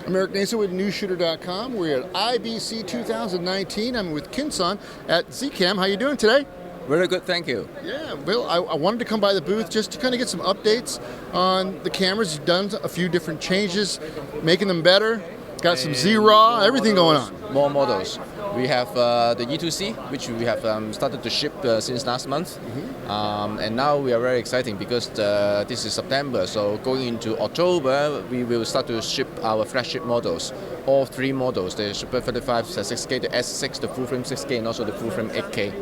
I'm Eric Nason with Newsshooter.com. We're at IBC 2019. I'm with Kinson at Zcam. How you doing today? Very good, thank you. Yeah, Bill, I wanted to come by the booth just to kind of get some updates on the cameras. You've done a few different changes, making them better. Got some Z-Raw, everything going on. More models. We have the E2C, which we have started to ship since last month. And now we are very exciting because this is September, so going into October, we will start to ship our flagship models. All three models, the Super 35 6K, the S6, the full frame 6K, and also the full frame 8K.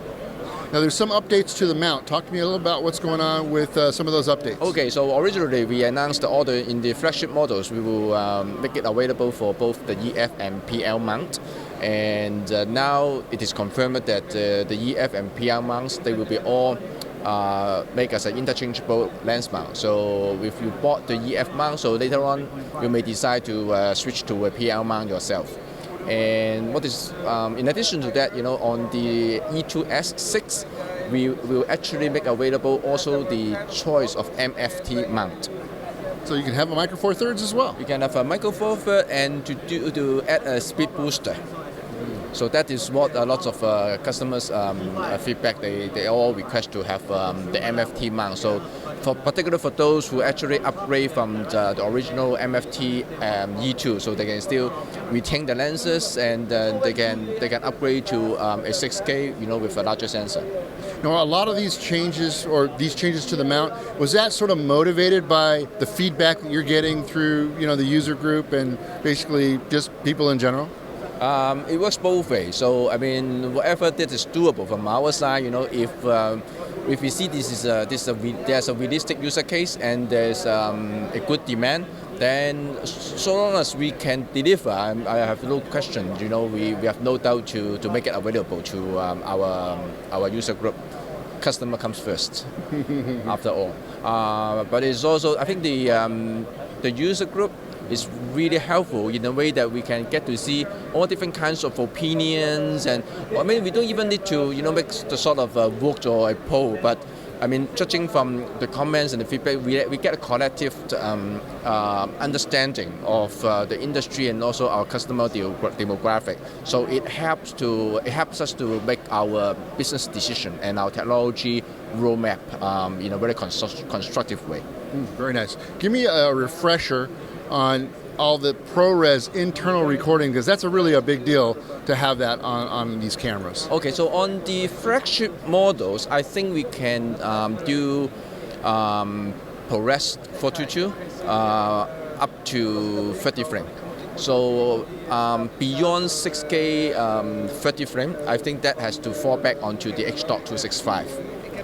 Now there's some updates to the mount. Talk to me a little about what's going on with some of those updates. Okay, so originally we announced the order in the flagship models. We will make it available for both the EF and PL mount. And now it is confirmed that the EF and PL mounts, they will be all make as an interchangeable lens mount. So if you bought the EF mount, so later on you may decide to switch to a PL mount yourself. And what is in addition to that, on the E2S6, we will actually make available also the choice of MFT mount. So you can have a Micro Four Thirds as well. You can have a Micro Four Thirds and to add a speed booster. So that is what lots of customers feedback. They all request to have the MFT mount. So particularly for those who actually upgrade from the original MFT E2, so they can still retain the lenses and they can upgrade to a 6K, with a larger sensor. Now, a lot of these changes to the mount, was that sort of motivated by the feedback that you're getting through the user group and basically just people in general? It works both ways. So whatever that is doable from our side, if we see there's a realistic user case and there's a good demand, then so long as we can deliver, I have no question. We have no doubt to make it available to our user group. Customer comes first, after all. But it's also, I think the user group is really helpful in a way that we can get to see all different kinds of opinions, and we don't even need to make the sort of vote or a poll, but judging from the comments and the feedback, we get a collective understanding of the industry and also our customer demographic. So it helps us to make our business decision and our technology roadmap in a very constructive way. Very nice. Give me a refresher on all the ProRes internal recording, because that's really a big deal to have that on these cameras. Okay, so on the flagship models, I think we can do ProRes 422 up to 30 frame. So beyond 6K 30 frame, I think that has to fall back onto the H.265.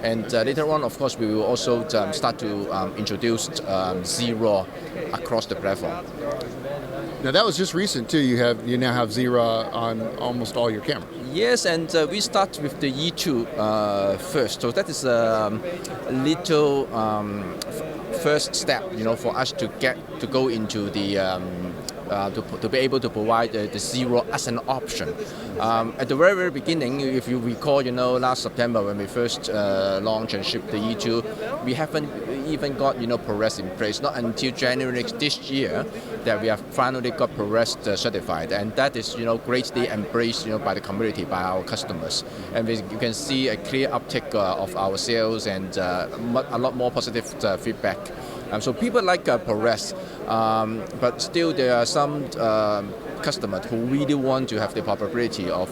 And later on, of course, we will also start to introduce Z-Raw across the platform. Now that was just recent too. You now have Z-Raw on almost all your cameras. Yes, and we start with the E2 first. So that is a little first step, for us to go into the to be able to provide the Z-Raw as an option. At the very, very beginning, if you recall, last September when we first launched and shipped the E2, we haven't even got ProRes in place. Not until January this year that we have finally got ProRes certified, and that is greatly embraced by the community, by our customers, and you can see a clear uptick of our sales and a lot more positive feedback. So people like ProRes, but still there are some customers who really want to have the probability of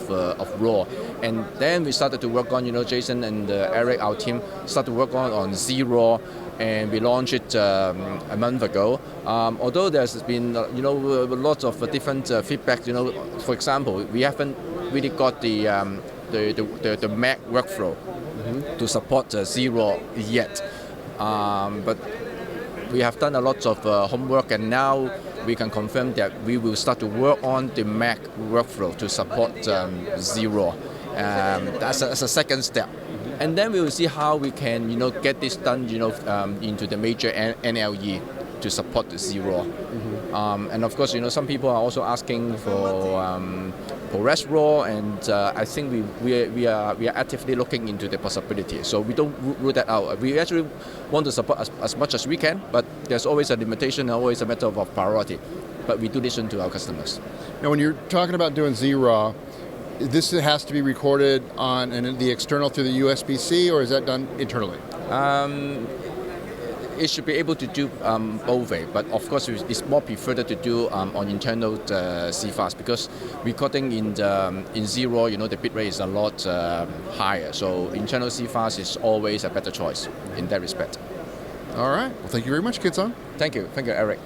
RAW. And then we started to work on, Jason and Eric, our team, started to work on Z-Raw, and we launched it a month ago. Although there's been, lots of different feedback. For example, we haven't really got the Mac workflow to support Z-Raw yet, but we have done a lot of homework, and now we can confirm that we will start to work on the Mac workflow to support Z-Raw. That's a second step. And then we will see how we can, get this done, into the major NLE to support the Z-Raw. And of course, some people are also asking for ProRes RAW, and I think we are actively looking into the possibility. So we don't rule that out. We actually want to support as much as we can, but there's always a limitation and always a matter of priority. but we do listen to our customers. Now, when you're talking about doing Z-Raw, this has to be recorded on the external through the USBC, or is that done internally? It should be able to do both way, but of course it's more preferred to do on internal CFast, because recording in Z-Raw, the bit rate is a lot higher. So internal CFast is always a better choice in that respect. All right. Well, thank you very much, Kitsung. Thank you, Eric.